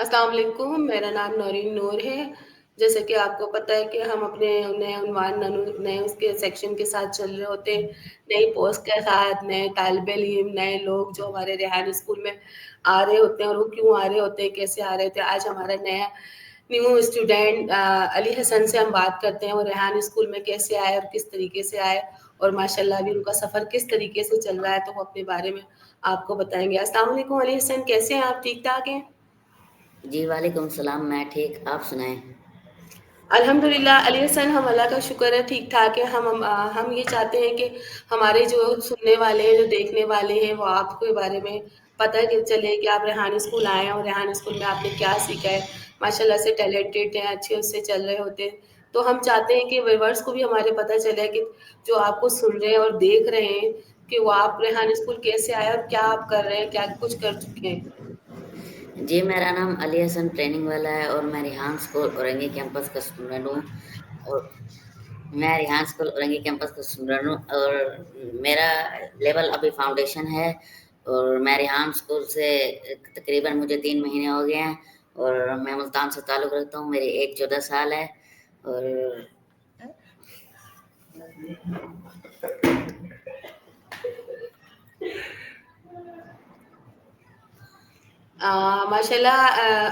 अस्सलाम वालेकुम, मेरा नाम नौरीन नूर है। जैसे कि आपको पता है कि हम अपने नए उन्वान नए उसके सेक्शन के साथ चल रहे होते हैं, नई पोस्ट के साथ, नए तालिब-इल्म, नए लोग जो हमारे रेहान स्कूल में आ रहे होते हैं और वो क्यों आ रहे होते हैं, कैसे आ रहे होते हैं। आज हमारा नया न्यू स्टूडेंट अली हसन से हम बात करते हैं, वो रेहान स्कूल में कैसे आए और किस तरीके से आए और माशाल्लाह अभी उनका सफ़र किस तरीके से चल रहा है, तो वो अपने बारे में आपको बताएँगे। अस्सलाम वालेकुम अली हसन, कैसे हैं आप? ठीक-ठाक हैं? जी, वालेकुम सलाम, मैं ठीक, आप सुनाएँ? अल्हम्दुलिल्लाह अली हसन, हम अल्लाह का शुक्र है ठीक-ठाक है। हम ये चाहते हैं कि हमारे जो सुनने वाले हैं, जो देखने वाले हैं, वो आपके बारे में पता कि चले कि आप रेहान स्कूल आए हैं और रेहान स्कूल में आपने क्या सीखा है। माशाल्लाह से टैलेंटेड हैं, अच्छे उससे चल रहे होते हैं। तो हम चाहते हैं कि व्यूअर्स को भी हमारे पता चले कि जो आपको सुन रहे हैं और देख रहे हैं कि वो आप रेहान स्कूल कैसे आए और क्या आप कर रहे हैं, क्या कुछ कर चुके हैं? जी, मेरा नाम अली हसन ट्रेनिंग वाला है और मैं रेहान स्कूल औरंगी कैंपस का स्टूडेंट हूँ और मैं रेहान स्कूल औरंगी कैंपस का स्टूडेंट हूँ और मेरा लेवल अभी फाउंडेशन है और मैं रेहान स्कूल से तकरीबन मुझे 3 महीने हो गए हैं और मैं मुल्तान से ताल्लुक़ रखता हूँ, मेरी एज 14 साल है और माशाल्लाह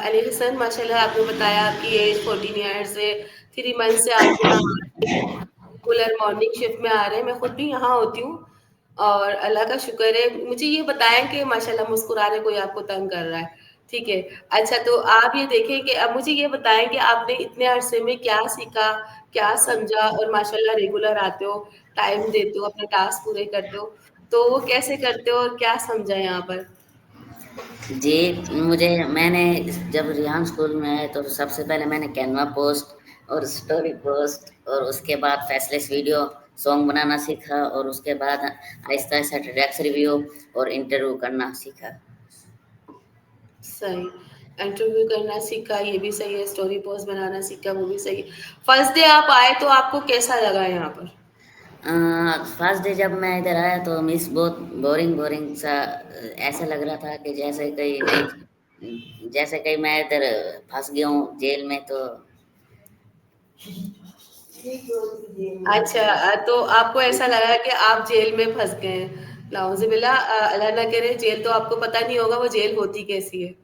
अली हसन माशाल्लाह आपने बताया आपकी एज 14 ईयर्स है, 3 मंथ से आप यहाँ रेगुलर मॉर्निंग शिफ्ट में आ रहे हैं। मैं खुद भी यहाँ होती हूँ और अल्लाह का शुक्र है। मुझे ये बताएँ कि माशाल्लाह मुस्कुराने कोई आपको तंग कर रहा है, ठीक है। अच्छा तो आप ये देखें कि अब मुझे ये बताएँ कि आपने इतने अरसे में क्या सीखा, क्या समझा और माशाल्लाह रेगुलर आते हो, टाइम देते हो, अपने टास्क पूरे करते हो, तो वो कैसे करते हो और क्या समझा यहाँ पर? जी, मैंने जब रेहान स्कूल में आया तो सबसे पहले मैंने कैनवा पोस्ट और स्टोरी पोस्ट और उसके बाद फेसलेस वीडियो सॉन्ग बनाना सीखा और उसके बाद आहिस्ता-आहिस्ता टेडक्स रिव्यू और इंटरव्यू करना सीखा। सही, इंटरव्यू करना सीखा, ये भी सही है, स्टोरी पोस्ट बनाना सीखा, वो भी सही है। फर्स्ट डे आप आए तो आपको कैसा लगा यहाँ पर? फर्स्ट डे जब मैं इधर आया तो मिस बहुत बोरिंग सा ऐसा लग रहा था कि जैसे कहीं मैं इधर फँस गया हूँ जेल में तो अच्छा तो आपको ऐसा लगा कि आप जेल में फँस गए हैं। नाउज़ुबिल्लाह अल्लाह ना करे जेल तो आपको पता नहीं होगा वो जेल होती कैसी है।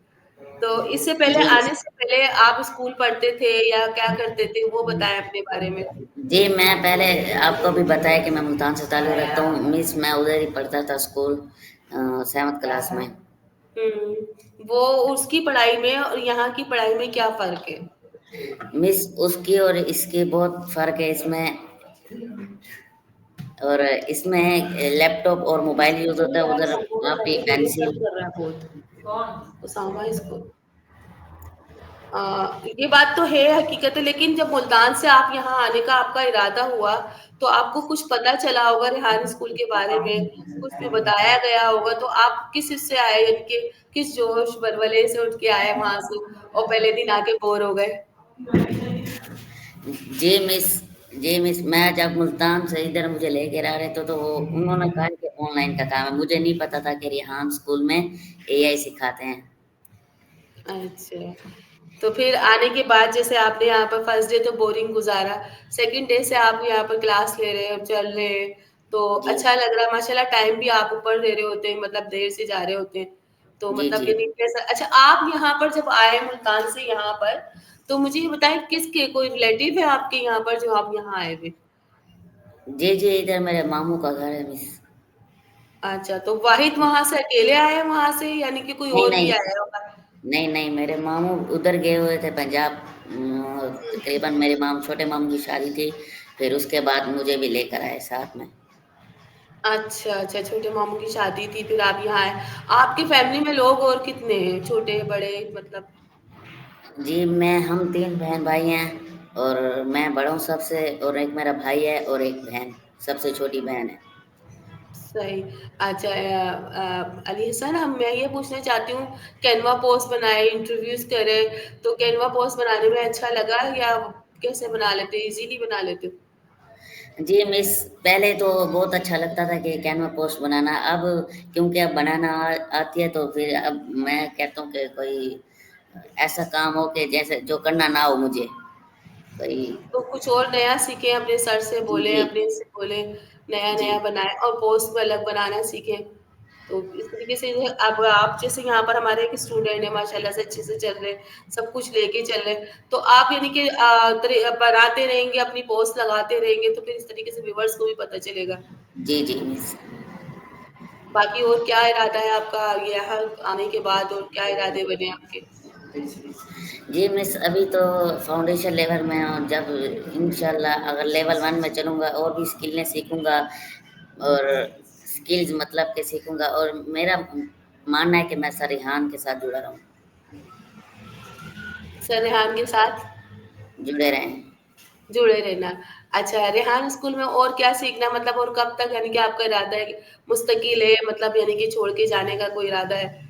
तो इससे पहले जी। आने से पहले आप स्कूल पढ़ते थे या क्या करते थे? वो बताएँ अपने बारे में। जी, मैं पहले आपको भी बताया कि मैं मुल्तान से ताल्लुक़ रखता हूँ। मिस मैं उधर ही पढ़ता था स्कूल 7th क्लास में। हुँ, वो उसकी पढ़ाई में और यहाँ की पढ़ाई में क्या फ़र्क है? मिस उसकी और इसकी बहुत फ़र्क है इसमें और इसमें लैपटॉप और मोबाइल यूज़ होता है, उधर कॉपी, पेंसिल कर रहा है बहुत। उसामा इसको ये बात तो है हकीकत है लेकिन जब मुल्तान से आप यहाँ आने का आपका इरादा हुआ, तो आपको कुछ पता चला होगा रेहान स्कूल के बारे में, कुछ भी बताया गया होगा, तो आप किस इससे आए इनके किस जोश वलवले से उठ के आए वहाँ से और पहले दिन आके बोर हो गए? जी मिस जी मिस मैं जब मुल्तान से इधर मुझे लेकर आ रहे थे तो वो उन्होंने कहा कि ऑनलाइन का काम है। मुझे नहीं पता था कि रेहान स्कूल में एआई सिखाते हैं। अच्छा, तो फिर आने के बाद जैसे आपने यहाँ पर फर्स्ट डे तो बोरिंग गुज़ारा, सेकंड डे से आप यहाँ पर क्लास ले रहे हैं, चल रहे हैं, तो जी। अच्छा लग रहा है माशाल्लाह टाइम भी आप ऊपर दे रहे होते हैं मतलब देर से जा रहे होते हैं, तो जी, मतलब जी। ये नहीं कैसा अच्छा आप यहाँ पर जब आए मुल्तान से यहाँ पर, तो मुझे ये बताएँ किसके कोई रिलेटिव है आपके यहाँ पर जो आप यहाँ आए हुए? जी, जी, इधर मेरे मामू का घर है मिस। अच्छा, तो वाहिद वहाँ से अकेले आए हैं वहाँ से यानी कि कोई नहीं, और भी नहीं। आया होगा? नहीं, मेरे मामू उधर गए हुए थे पंजाब तकरीबन मेरे छोटे मामू की शादी थी, फिर उसके बाद मुझे भी लेकर आए साथ में। अच्छा, छोटे मामू की शादी थी फिर आप यहाँ आए। आपकी फैमिली में लोग और कितने हैं? छोटे-बड़े मतलब जी, हम 3 बहन-भाई हैं और मैं बड़ा हूँ सबसे और एक मेरा भाई है और एक बहन, सबसे छोटी बहन है। सही। अच्छा अली हसन मैं ये पूछना चाहती हूँ कैनवा पोस्ट बनाए, इंटरव्यूज़ करे, तो कैनवा पोस्ट बनाने में अच्छा लगा या कैसे बना लेते हो? ईज़िली बना लेते हो? जी, मिस पहले तो बहुत अच्छा लगता था कि कैनवा पोस्ट बनाना, अब क्योंकि अब बनाना आती है तो फिर अब मैं कहता हूँ कि कोई ऐसा काम हो कि जैसे जो करना ना हो मुझे, कोई। तो कुछ और नया सीखें, अपने सर से जी, बोलें, जी। अपने इससे बोलें, जी। नया-नया बनाएँ और पोस्ट में अलग बनाना सीखें। तो इस तरीके से जो अब आप जैसे यहाँ पर हमारे एक स्टूडेंट है माशाल्लाह से अच्छे से चल रहे हैं, सब कुछ लेके चल रहे हैं। तो आप यानी कि बनाते रहेंगे, अपनी पोस्ट लगाते रहेंगे, तो फिर इस तरीके से व्यूअर्स को भी पता चलेगा। जी, जी, मिस। बाकी और क्या इरादा है आपका यहाँ आने के बाद और क्या इरादे बने आपके? जी, मिस अभी तो फाउंडेशन लेवल में हूँ, जब इंशाल्लाह अगर लेवल 1 में चलूँगा और भी स्किलें सीखूँगा और स्किल्स मतलब के सीखूँगा और मेरा मानना है कि मैं सर रिहान के साथ जुड़ा रहूँ, सर रेहान के साथ जुड़े रहें। जुड़े रहना। अच्छा, रेहान स्कूल में और क्या सीखना मतलब और कब तक यानी कि आपका इरादा है कि मुस्तकिल है मतलब यानी कि छोड़ के जाने का कोई इरादा है?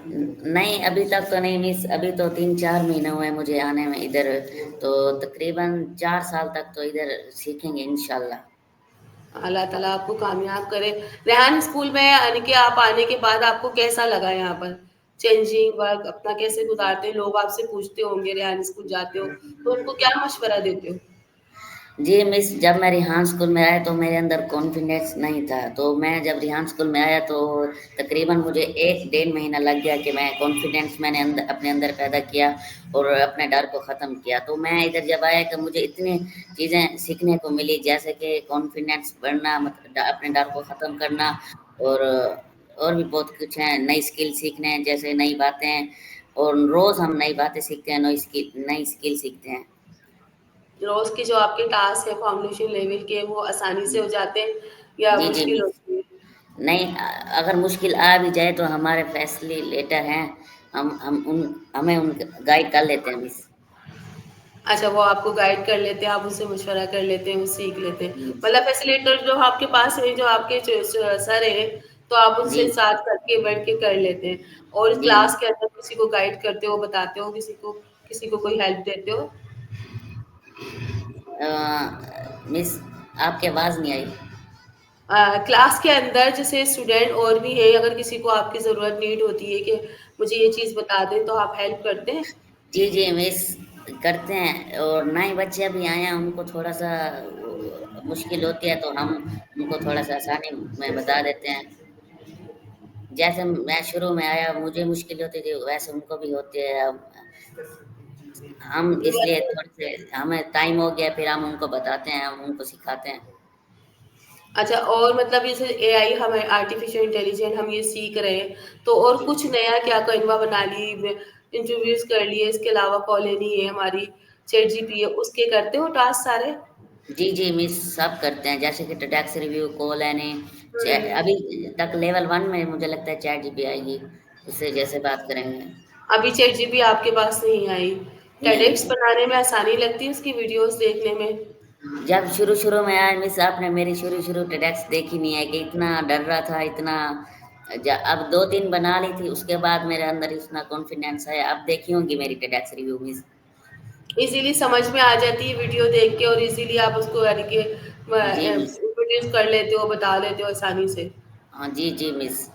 नहीं, अभी तक तो नहीं मिस, अभी तो 3-4 महीने हुए मुझे आने में इधर, तो तकरीबन 4 साल तक तो इधर सीखेंगे इंशाल्लाह। अल्लाह ताला आपको कामयाब करे। रेहान स्कूल में यानी कि आप आने के बाद आपको कैसा लगा यहाँ पर? चेंजिंग वर्क अपना कैसे गुज़ारते हैं? लोग आपसे पूछते होंगे रेहान स्कूल जाते हो, तो उनको क्या मशवरा देते हो? जी मिस, जब मैं रिहान स्कूल में आया तो मेरे अंदर कॉन्फिडेंस नहीं था, तो मैं जब रिहान स्कूल में आया तो तकरीबन मुझे 1 डेढ़ महीना लग गया कि मैं कॉन्फिडेंस मैंने अपने अंदर पैदा किया और अपने डर को ख़त्म किया। तो मैं इधर जब आया कि मुझे इतनी चीज़ें सीखने को मिली, जैसे कि कॉन्फिडेंस बढ़ना, अपने डर को ख़त्म करना और भी बहुत कुछ है, नई स्किल सीखने हैं, जैसे नई बातें, और रोज़ हम नई बातें सीखते हैं, नई स्किल सीखते हैं। रोज़ के जो आपके टास्क है फाउंडेशन लेवल के वो आसानी से हो जाते हैं या जी, जी मुश्किल मिस। होती है? नहीं, अगर मुश्किल आ भी जाए तो हमारे फैसिलिटेटर हैं, हम उन हमें उन गाइड कर लेते हैं मिस। अच्छा, वो आपको गाइड कर लेते हैं, आप उनसे मशवरा कर लेते हैं, वो सीख लेते हैं। जी, मतलब फैसिलिटेटर जो आपके पास है, जो आपके सर हैं, तो आप जी, उनसे साथ करके बैठ के कर लेते हैं और जी क्लास मिस। के अंदर किसी को गाइड करते हो, बताते हो, किसी को कोई हेल्प देते हो? मिस आपकी आवाज़ नहीं आई। क्लास के अंदर जैसे स्टूडेंट और भी हैं, अगर किसी को आपकी ज़रूरत नीड होती है कि मुझे ये चीज़ बता दें, तो आप हेल्प करते हैं? जी, जी मिस, करते हैं, और नए बच्चे अभी आए हैं, उनको थोड़ा-सा मुश्किल होती है तो हम उनको थोड़ा-सा आसानी में बता देते हैं। जैसे मैं शुरू में आया मुझे मुश्किल होती थी, वैसे उनको भी होती है अब। हम इसलिए थोड़े से हमें टाइम हो गया, फिर हम उनको बताते हैं, हम उनको सिखाते हैं। अच्छा और मतलब जैसे एआई हमें आर्टिफिशियल इंटेलिजेंस हम ये सीख रहे हैं, तो और कुछ नया क्या कैनवा बना ली, इंटरव्यूज़ कर लिए, इसके अलावा कॉलोनी है हमारी, चैट जीपी है, उसके करते हो टास्क सारे? जी, जी मिस, सब करते हैं, जैसे कि टैक्स रिव्यू, कॉल एनी, चे हुँ। अभी तक लेवल 1 में मुझे लगता है चैट जीपी आएगी, उससे जैसे बात करेंगे। अभी चैट जीपी आपके पास नहीं आई। नहीं, टेडेक्स बनाने में आसानी लगती है उसकी वीडियोज़ देखने में? जब शुरू-शुरू में आया मिस, आपने मेरी शुरू-शुरू टैक्स देखी नहीं है कि इतना डर रहा था, इतना अब 2-3 बना ली थी, उसके बाद मेरे अंदर इतना कॉन्फिडेंस है, अब देखी होंगी मेरी टैक्स रिव्यू मिस। इज़िली समझ में आ जाती है वीडियो देख के और इज़िली आप उसको यानी कि जी मिस। इंट्रोड्यूस कर लेते हो, बता लेते हो आसानी से। हाँ, जी, जी मिस।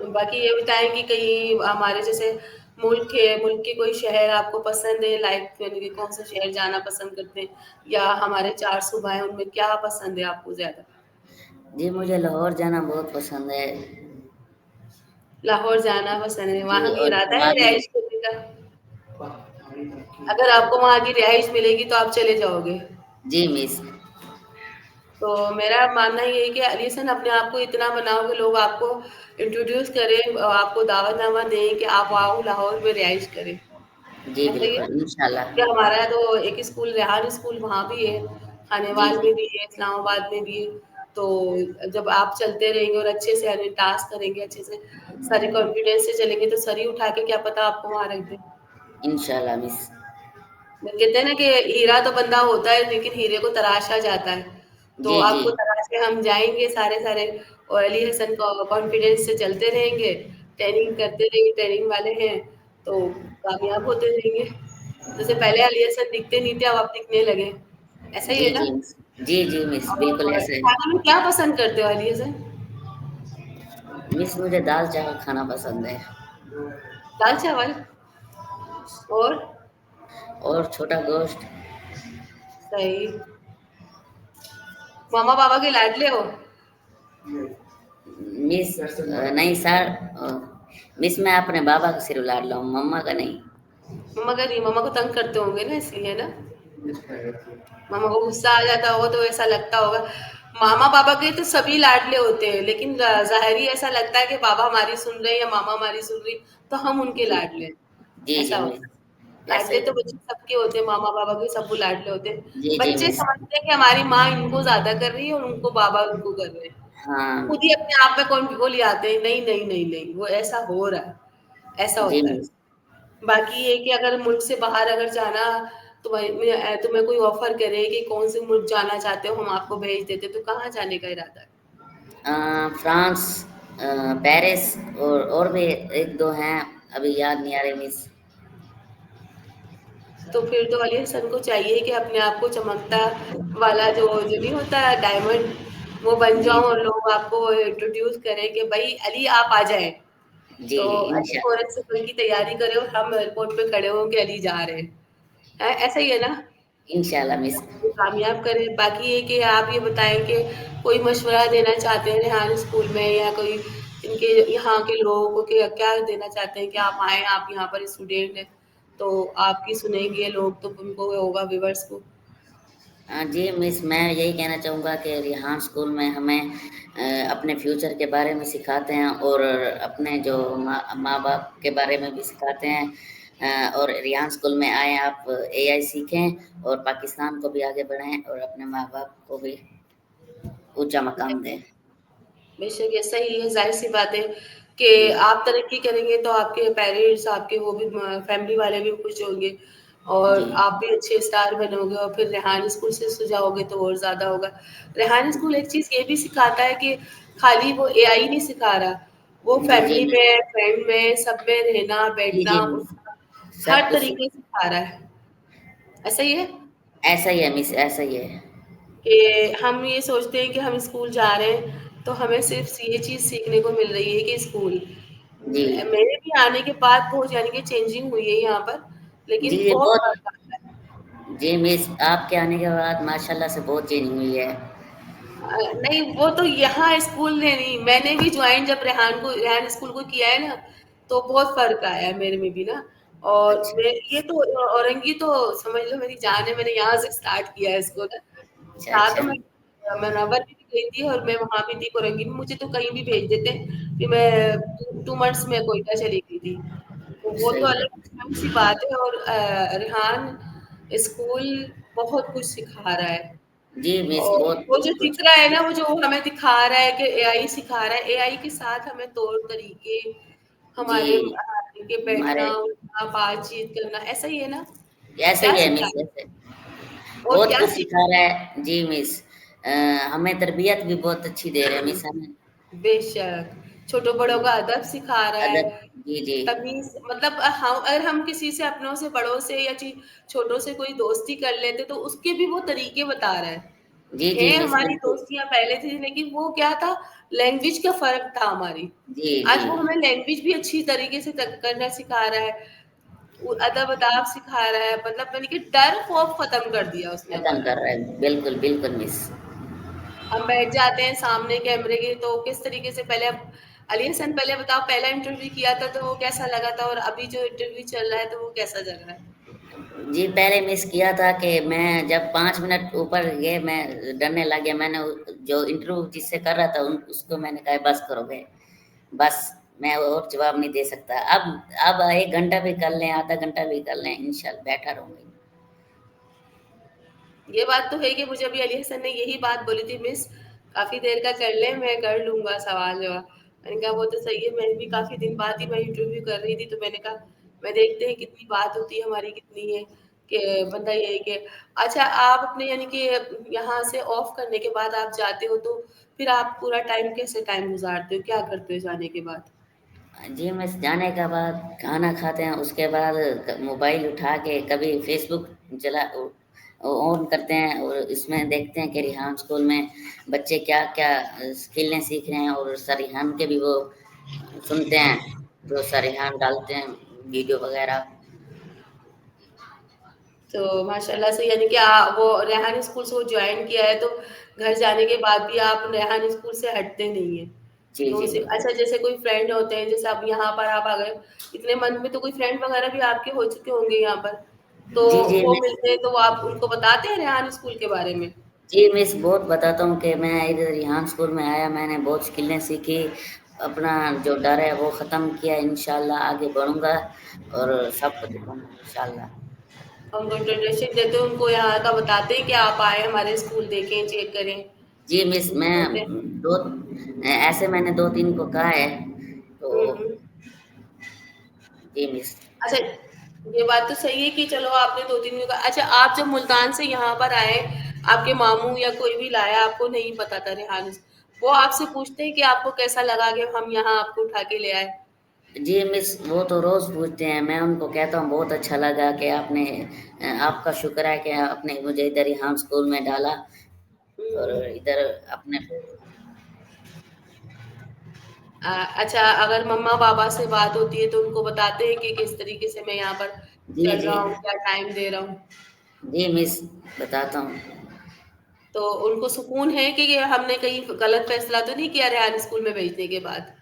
बाकी ये बताएँ कि कहीं हमारे जैसे मुल्क के कोई शहर आपको पसंद है लाइक यानी कि कौन-सा शहर जाना पसंद करते हैं? या हमारे 4 सूबा हैं, उनमें क्या पसंद है आपको ज़्यादा? जी, मुझे लाहौर जाना बहुत पसंद है। लाहौर जाना पसंद है, जी, वहाँ भी और इरादा वहाँ है की रिहाइश करने का? अगर आपको वहाँ की रिहाइश मिलेगी तो आप चले जाओगे? जी मिस। तो मेरा मानना ये है कि लिसन अपने आप को इतना बनाओ कि लोग आपको इंट्रोड्यूस करें, आपको दावतनामा दें कि आप आओ लाहौर में रिहाइश करें। जी, ऐसा ही है? बिल्कुल, इंशाल्लाह। कि हमारा तो एक स्कूल रेहान स्कूल वहाँ भी है, जी, खानेवाल जी। में भी है, इस्लामाबाद में भी है। तो जब आप चलते रहेंगे और अच्छे से यानी टास्क करेंगे, अच्छे से सारे कॉन्फिडेंस से चलेंगे तो सर ही उठा के क्या पता आपको वहाँ रख दें। इंशाल्लाह मिस। कहते हैं ना कि हीरा तो बंदा होता है लेकिन हीरे को तराशा जाता है। तो जी, जी। आपको तराशे हम जाएँगे सारे-सारे और अली हसन कॉन्फिडेंस से चलते रहेंगे, ट्रेनिंग करते रहेंगे, ट्रेनिंग वाले हैं, तो कामयाब होते रहेंगे। जैसे पहले अली हसन दिखते नहीं थे, अब आप दिखने लगे। ऐसा ही जी, है ना? जी मिस। जी, जी मिस, बिल्कुल और ऐसा है। खाने में क्या पसंद करते हो अली हसन? मिस मुझे दाल-चावल खाना पसंद है। दाल-चावल? और और छोटा गोश्त। सही। मामा पापा के लाडले हो? मिस नहीं सर, मिस मैं अपने बाबा का सिर लाड लूँ, मम्मा का नहीं। मम्मा का नहीं, मम्मा को तंग करते होंगे ना इसलिए ना। मामा को गुस्सा आ जाता होगा तो ऐसा लगता होगा। मामा पापा के तो सभी लाडले होते हैं, लेकिन जाहिर ही ऐसा लगता है कि बाबा हमारी सुन रहे हैं या मामा हमारी सुन रही, तो हम उनके जी लाडले हैं। जी ऐसा जी होता मिस, है। ऐसा लाडले ही। तो बच्चे सबके होते हैं, मामा पापा के सब लाडले होते हैं। जी जी बच्चे मिस। समझते हैं कि हमारी माँ इनको ज्यादा कर रही है और उनको बाबा उनको कर रहे हैं। हाँ। खुद ही अपने आप में कौन वो ले आते हैं, नहीं नहीं नहीं नहीं वो ऐसा हो रहा है, ऐसा जी होता है। मिस। बाकी ये कि अगर मुल्क से बाहर अगर जाना, तुम्हें कोई ऑफर करे कि कौन से मुल्क जाना चाहते हो, हम आपको भेज देते, तो कहाँ जाने का इरादा है? फ्रांस, पेरिस, और भी एक दो हैं, अभी याद नहीं आ रहे मिस। तो फिर तो अली हसन को चाहिए कि अपने आप को चमकता वाला जो जो नहीं होता डायमंड, वो बन जी जाओ और लोग आपको इंट्रोड्यूस करें कि भाई अली आप आ जाएं। जी तो अली इंशा फौरन से कल की तैयारी करे और हम एयरपोर्ट पे खड़े हो कि अली जा रहे हैं। ऐसा ही है ना। इंशाल्लाह मिस। कामयाब करें। बाकी ये कि आप ये बताएं कि कोई मशवरा देना चाहते हैं रेहान स्कूल में, या कोई इनके यहाँ के लोगों को कि क्या देना चाहते हैं कि आप आए, आप यहाँ पर स्टूडेंट हैं तो आपकी सुनेंगे लोग, तो उनको होगा व्यूवर्स को। जी मिस, मैं यही कहना चाहूँगा कि रिहान स्कूल में हमें अपने फ्यूचर के बारे में सिखाते हैं, और अपने जो माँ बाप के बारे में भी सिखाते हैं। और रिहान स्कूल में आए आप, एआई सीखें और पाकिस्तान को भी आगे बढ़ाएं और अपने माँ बाप को भी ऊंचा मकाम दें। बेशक ऐसा ही है, जाहिर सी बात है कि जी आप तरक्की करेंगे तो आपके पेरेंट्स, आपके वो भी फैमिली वाले भी खुश होंगे, जी और आप भी अच्छे स्टार बनोगे, और फिर रेहान स्कूल से सुझाओगे तो और ज़्यादा होगा। रेहान स्कूल एक चीज़ ये भी सिखाता है कि खाली वो एआई नहीं सिखा रहा, वो जी जी फैमिली मिस। में, फ्रेंड में, सब में रहना, जी जी बैठना, मिस, उठना, सब हर कुछ तरीके से सिखा रहा है। ऐसा ही है? ऐसा ही है मिस, ऐसा ही है। कि हम ये सोचते हैं कि हम स्कूल जा रहे हैं तो हमें सिर्फ ये चीज़ सीखने को मिल रही है कि स्कूल, जी मेरे भी आने के बाद बहुत यानी कि चेंजिंग हुई है यहाँ पर, लेकिन जी बहुत बहुत। फर्क आता है। जी मिस, आपके आने के बाद माशाल्लाह से बहुत चेंज हुई है। नहीं वो तो यहाँ स्कूल ने नहीं, मैंने भी ज्वाइन जब रेहान स्कूल को किया है ना, तो बहुत फर्क आया है मेरे में भी ना। और अच्छा ये तो औरंगी तो समझ लो मेरी जान है, मैंने यहाँ से स्टार्ट किया है इसको ना। अच्छा था अच्छा। तो मैं नवंबर में भी गई थी और मैं वहाँ भी थी कोरंगी में, मुझे तो कहीं भी भेज देते कि मैं 2 मंथ्स में कोयटा चली गई थी। तो वो तो सही है। अलग सी बात है। और रेहान स्कूल बहुत कुछ सिखा रहा है। जी मिस, और बहुत वो जो दिख कुछ। रहा है ना, वो जो हमें दिखा रहा है कि एआई सिखा रहा है, एआई के साथ हमें तौर तरीके, जी हमारे के हमारे बैठना उठना बातचीत करना, ऐसा ही है ना। ऐसा क्या ही है सिखा मिस, रहा ऐसे है और बहुत क्या कुछ सिखा सिखा रहा है। जी मिस, हमें तरबियत भी बहुत अच्छी दे रहे हैं मिस, हमें बेशक, छोटों-बड़ों का अदब सिखा रहा अदब। है, जी जी तमीज़, मतलब अगर हम किसी से, अपनों से, बड़ों से या छोटों से कोई दोस्ती कर लेते तो उसके भी वो तरीके बता रहा है। जी जी मिस हमारी बिल्कुल। दोस्तियाँ पहले थी, लेकिन वो क्या था, लैंग्वेज का फ़र्क था हमारी। जी जी आज वो हमें लैंग्वेज भी अच्छी तरीके से करना सिखा रहा है, अदब-अदाब सिखा रहा है, मतलब यानी कि डर खौफ खत्म कर दिया उसने खत्म हमारा। कर रहा है, बिल्कुल बिल्कुल मिस। हम बैठ जाते हैं सामने कैमरे के, तो किस तरीके से पहले अली हसन, पहले बताओ पहला इंटरव्यू किया था तो वो कैसा लगा था, और अभी जो इंटरव्यू चल रहा है तो वो कैसा चल रहा है? जी पहले मिस किया था कि मैं जब 5 मिनट ऊपर गए मैं डरने लग गया। मैंने जो इंटरव्यू जिससे कर रहा था उसको मैंने कहा बस करो गए, बस मैं और जवाब नहीं दे सकता। अब 1 घंटा भी कर लें, आधा घंटा भी कर लें, इंशाल्लाह बैठा रहूंगी। ये बात तो है कि मुझे अभी अली हसन ने यही बात बोली थी, मिस काफी देर का कर ले, मैं कर लूंगा सवाल जवाब। मैंने कहा वो तो सही है, मैं भी काफी दिन बाद ही मैं इंटरव्यू कर रही थी, तो मैंने कहा मैं देखते हैं कितनी बात होती है हमारी, कितनी है कि बंदा ये है कि अच्छा आप अपने यानी कि यहाँ से ऑफ करने के बाद आप जाते हो तो फिर आप पूरा टाइम कैसे टाइम गुजारते हो, क्या करते हो जाने के बाद? जी मिस, जाने के बाद खाना खाते हैं, उसके बाद मोबाइल उठा के कभी फेसबुक चला ऑन करते हैं और इसमें देखते हैं कि रिहान स्कूल में बच्चे क्या क्या स्किलें सीख रहे हैं, और सरिहान के भी वो सुनते हैं जो सरिहान डालते हैं वीडियो वगैरह। तो माशाल्लाह से यानी कि वो रेहान स्कूल से वो जॉइन किया है, तो घर जाने के बाद भी आप रेहान स्कूल से हटते नहीं हैं। जी, तो जी, सिर्फ़ बिल्कुल। अच्छा जैसे कोई फ्रेंड होते हैं, जैसे अब यहाँ पर आप आ गए, इतने मंथ में तो कोई फ्रेंड वगैरह भी आपके हो चुके होंगे यहाँ पर। तो जी, जी, वो मिस मिलते हैं तो वो आप उनको बताते हैं रेहान स्कूल के बारे में? जी, मिस बहुत बताता हूँ कि मैं इधर यहाँ स्कूल में आया, मैंने बहुत स्किलें सीखी, अपना जो डर है वो ख़त्म किया, इंशाल्लाह आगे बढ़ूँगा और सबको दिखाऊँगा इंशाल्लाह। उनको इंट्रोडक्शन देते हैं, उनको यहाँ का बताते हैं कि आप आए हमारे स्कूल देखें, चेक करें। जी, मिस उनको मैं बोलते हैं 2 ऐसे मैंने 2-3 को कहा है, तो हुँ, हुँ। जी, मिस। अच्छा, ये बात तो सही है कि चलो आपने 2-3 जगह अच्छा आप जब मुल्तान से यहाँ पर आए, आपके मामू या कोई भी लाया, आपको नहीं पता था रेहान वो आपसे पूछते हैं कि आपको कैसा लगा कि हम यहाँ आपको उठा के ले आए? जी, मिस वो तो रोज़ पूछते हैं, मैं उनको कहता हूँ बहुत अच्छा लगा कि आपने आपका शुक्र है कि आपने मुझे इधर यहाँ स्कूल में डाला और हुँ। इधर अपने अच्छा अगर मम्मा-पापा से बात होती है तो उनको बताते हैं कि किस तरीके से मैं यहाँ पर जी, चल जी। रहा हूँ, क्या टाइम दे रहा हूँ? जी, मिस बताता हूँ। तो उनको सुकून है कि ये हमने कहीं गलत फैसला तो नहीं किया रेहान स्कूल में भेजने के बाद?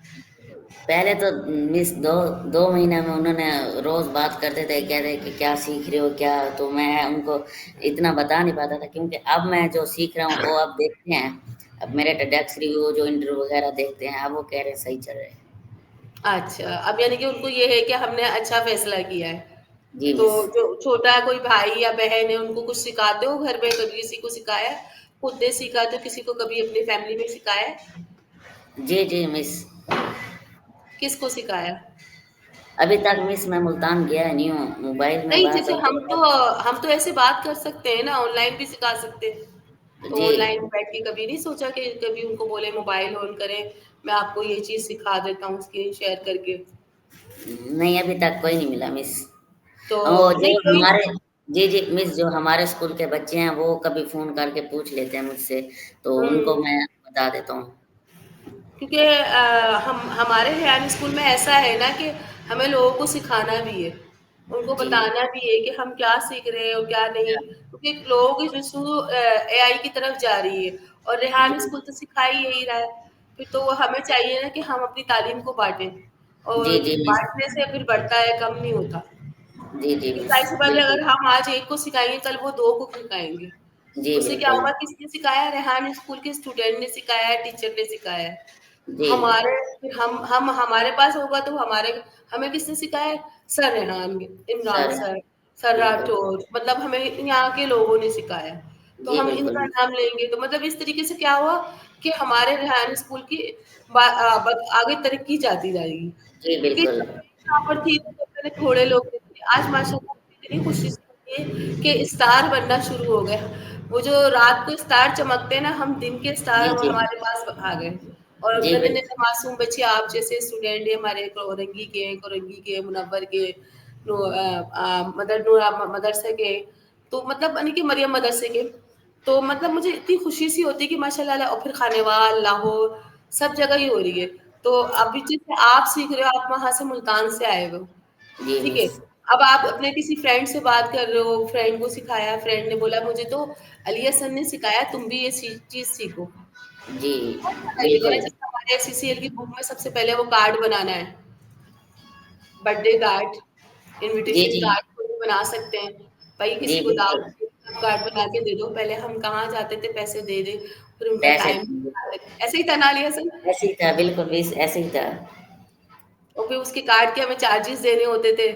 पहले तो मिस 2 महीने में उन्होंने रोज़ बात करते थे, कहते कि क्या सीख रहे हो क्या? तो मैं उनको इतना बता नहीं पाता था क्योंकि अब मैं जो सीख रहा हूँ वो अब देखते हैं। अब मेरे डेस्क रिव्यू जो इंटरव्यू वगैरह देखते हैं, अब वो कह रहे हैं सही चल रहे हैं। अच्छा, अब यानी कि उनको ये है कि हमने अच्छा फैसला किया है। जी, तो मिस। जो छोटा कोई भाई या बहन है उनको कुछ सिखाते हो घर में कभी किसी को सिखाया है? खुद ने सीखा तो किसी को कभी अपनी फैमिली में सिखाया है? जी, जी, मिस। किसको सिखाया? अभी तक मिस मैं मुल्तान गया नहीं हूँ, मोबाइल में नहीं बात जैसे होती है। हम तो ऐसे बात कर सकते हैं ना ऑनलाइन भी सिखा सकते हैं। तो जी, ऑनलाइन बैठ के कभी नहीं सोचा कि कभी उनको बोले मोबाइल ऑन करें, मैं आपको ये चीज़ सिखा देता हूँ स्क्रीन शेयर करके। नहीं अभी तक कोई नहीं मिला मिस। तो वो जो नहीं कोई हमारे जी, जी, मिस जो हमारे स्कूल के बच्चे हैं वो कभी फ़ोन करके पूछ लेते हैं मुझसे, तो उनको हुँ। मैं बता देता हूँ। क्योंकि हम हमारे हरियाणवी स्कूल में ऐसा है ना कि हमें लोगों को सिखाना भी है, उनको जी, बताना भी है कि हम क्या सीख रहे हैं और क्या नहीं। क्योंकि लोगों की जो एआई की तरफ जा रही है और जी, रेहान स्कूल तो सिखा ही यही रहा है। फिर तो वो हमें चाहिए ना कि हम अपनी तालीम को बाँटें जी, और जी, मिस। बाँटने से फिर बढ़ता है, कम नहीं होता। जी, जी, क्योंकि मिस। ज़ाहिर-सी बात है बिल्कुल। अगर हम आज एक को सिखाएँगे, कल वो 2 को सिखाएँगे। जी, उससे क्या बिल्कुल। होगा किसने सिखाया? रेहान स्कूल के स्टूडेंट ने सिखाया है, टीचर ने सिखाया है। जी, हमारे फिर हम हमारे पास होगा तो हमारे हमें किसने सिखाया है? Sir Rehan, Imran sir sir, sir बिल्कुल। राठौर मतलब हमें यहाँ के लोगों ने सिखाया। तो जी, हम बिल्कुल इनका मिस। नाम लेंगे तो मतलब इस तरीके से क्या हुआ कि हमारे रेहान स्कूल की आगे तरक्की जाती जाएगी। जी, क्योंकि बिल्कुल। जब मैं यहाँ पर थी तो पहले थोड़े लोग थे, आज माशाल्लाह मुझे इतनी खुशी होती है कि स्टार बनना शुरू हो गए। वो जो रात को स्टार चमकते हैं ना, हम दिन के स्टार जी, वो जी। हमारे पास आ गए। और जी, नन्हे-नन्हे मासूम बच्चे आप जैसे स्टूडेंट हैं हमारे कोरंगी के, मुनव्वर के, मदर नूरा मदरसे के, तो मतलब यानी कि मरियम मदरसे के। तो मतलब मुझे इतनी खुशी सी होती है कि माशाल्लाह और फिर खानेवाल, लाहौर सब जगह ही हो रही है। तो अभी जैसे आप सीख रहे हो, आप वहाँ से मुल्तान से आए हो, जी, ठीक है? मिस। अब आप अपने किसी फ्रेंड से बात कर रहे हो, फ्रेंड को सिखाया, फ्रेंड ने बोला मुझे तो अली हसन ने सिखाया, तुम भी ये चीज़ सीखो। जी, बहुत अच्छा लगेगा ना बिल्कुल। जैसे हमारे एससीसीएल की बुक में सबसे पहले वो कार्ड बनाना है, बर्थडे कार्ड, जी, इन्विटेशन जी। कार्ड कोई भी बना सकते हैं। भाई जी, किसी को बिल्कुल। दावत कार्ड बना के दे दो, पहले हम कहाँ जाते थे पैसे दे दें, फिर उनका पैसे टाइम ऐसे ही था ना अली हसन? ऐसे ही था, बिल्कुल मिस ऐसे ही था। और फिर उसके कार्ड के हमें चार्जेस देने होते थे,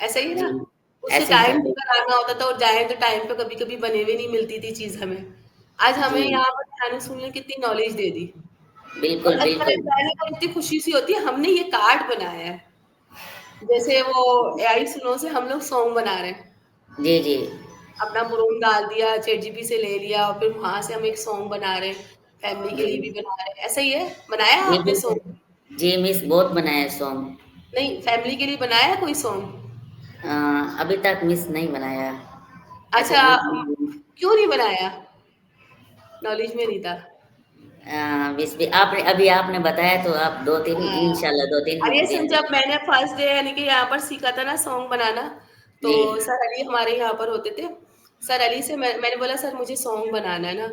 ऐसा ही है जी, ना? उसे ऐसे ही था। टाइम देकर आना होता था और जाएँ तो टाइम पे कभी-कभी बने हुए नहीं मिलती थी चीज़ हमें। आज हमें जी, यहाँ पर खाने सुनने ने कितनी नॉलेज दे दी और बिल्कुल, अच्छा बिल्कुल। लगता है ना और इतनी खुशी सी होती है हमने ये कार्ड बनाया है। जैसे वो एआई सुनो से हम लोग सॉन्ग बना रहे हैं। जी, जी। अपना प्रोम डाल दिया, चैटजीपीटी से ले लिया और फिर वहाँ से हम एक सॉन्ग बना रहे हैं, फैमिली के जी। लिए भी बना रहे हैं। ऐसा ही है? बनाया जी, आपने बिल्कुल। सॉन्ग? जी, मिस बहुत बनाए हैं सॉन्ग। नहीं, फैमिली के लिए बनाया है कोई सॉन्ग? अ, अभी तक मिस नहीं बनाया। ऐसे अच्छा ग्रुप में क्यों नहीं बनाया? नॉलेज में नहीं था। मिस भी आपने अभी आपने बताया तो आप 2-3 हाँ, इंशाल्लाह 2-3 अरे दिन सन में जब मैंने फर्स्ट डे यानी कि यहाँ पर सीखा था ना सॉन्ग बनाना, तो जी, सर अली हमारे यहाँ पर होते थे। सर अली से मैंने बोला सर मुझे सॉन्ग बनाना है ना।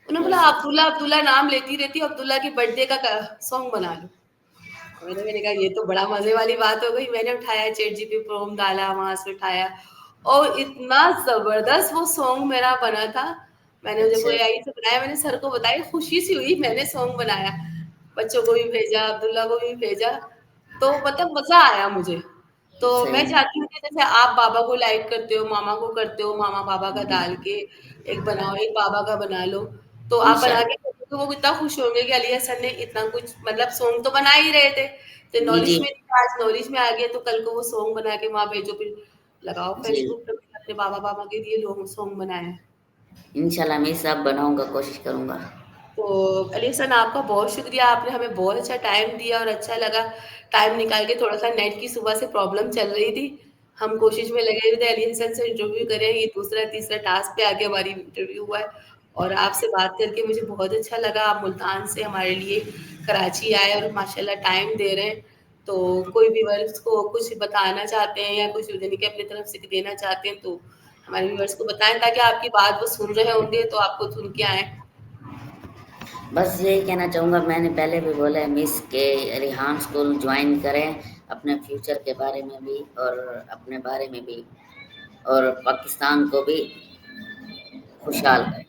उन्होंने बोला अच्छा, अब्दुल्ला अब्दुल्ला नाम लेती रहती हो, अब्दुल्ला की बर्थडे का सॉन्ग बना लो। मैंने कहा ये तो बड़ा मजे वाली बात हो गई। मैंने उठाया चैट जीपीटी प्रोम डाला, वहां से उठाया और इतना जबरदस्त वो सॉन्ग मेरा बना था। मैंने जब वो अच्छा, एआई से बनाया, मैंने सर को बताया, खुशी सी हुई, मैंने सॉन्ग बनाया। बच्चों को भी भेजा, अब्दुल्ला को भी भेजा, तो मतलब मजा आया मुझे। तो मैं सही, चाहती हूँ कि जैसे आप बाबा को लाइक करते हो, मामा को करते हो, मामा बाबा का डाल के एक बनाओ, एक बाबा का बना लो, तो आप बना के इंशाल्लाह। देखो, तो वो कितना खुश होंगे कि अली हसन ने इतना कुछ, मतलब सॉन्ग तो बना ही रहे थे, तो जी, नॉलेज जी, में नहीं था, आज नॉलेज में आ गया, तो कल को वो सॉन्ग बना के वहाँ भेजो, फिर लगाओ जी। फेसबुक पे, मैंने अपने बाबा बाबा के लिए लोग सॉन्ग बनाया है। इंशाल्लाह मैं सब बनाऊँगा, कोशिश करूँगा। तो अली हसन आपका बहुत शुक्रिया, आपने हमें बहुत अच्छा टाइम दिया और अच्छा लगा। टाइम निकाल के, थोड़ा सा नेट की सुबह से प्रॉब्लम चल रही थी, हम कोशिश में लगे हुए थे अली हसन से इंटरव्यू करें। ये दूसरा तीसरा टास्क पे आके हमारी इंटरव्यू हुआ है और आपसे बात करके मुझे बहुत अच्छा लगा। आप मुल्तान से हमारे लिए कराची आए और माशाल्लाह टाइम दे रहे हैं। तो कोई व्यूअर्स को कुछ बताना चाहते हैं या कुछ यानी कि अपनी तरफ से देना चाहते हैं, तो हमारे व्यूअर्स को बताएं, ताकि आपकी बात वो सुन रहे होंगे तो आपको सुन के आए। बस यही कहना चाहूँगा, मैंने पहले भी बोला है मिस के रिहान स्कूल ज्वाइन करें, अपने फ्यूचर के बारे में भी और अपने बारे में भी, और पाकिस्तान को भी खुशहाल करें।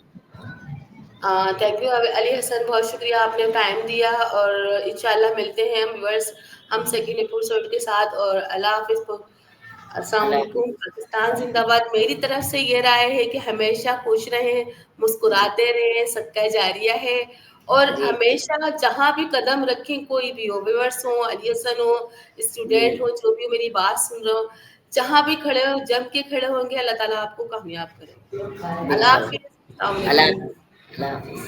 थैंक यू अली हसन, बहुत शुक्रिया, आपने टाइम दिया और इंशाल्लाह मिलते हैं हम व्यूअर्स, हम सेकंड एपिसोड के साथ, और अल्लाह हाफिज। अस्सलाम अल्लाह वालेकुम, हाफ़िज़। पाकिस्तान जिंदाबाद। मेरी तरफ से ये राय है कि हमेशा खुश रहें, मुस्कुराते रहें, सदका जारिया है, और जी, हमेशा जहाँ भी कदम रखें, कोई भी हो, व्यूअर्स हो, अली हसन हो, जी, स्टूडेंट हो, जो भी हो, मेरी बात सुन रहे हो, जहाँ भी खड़े हो, जम के खड़े होंगे, अल्लाह ताला आपको कामयाब करेंगे। अल्लाह इंशाल्लाह। हाफिज, अस्सलाम अल्लाह वालेकुम। अल्लाह हाफ़िज़।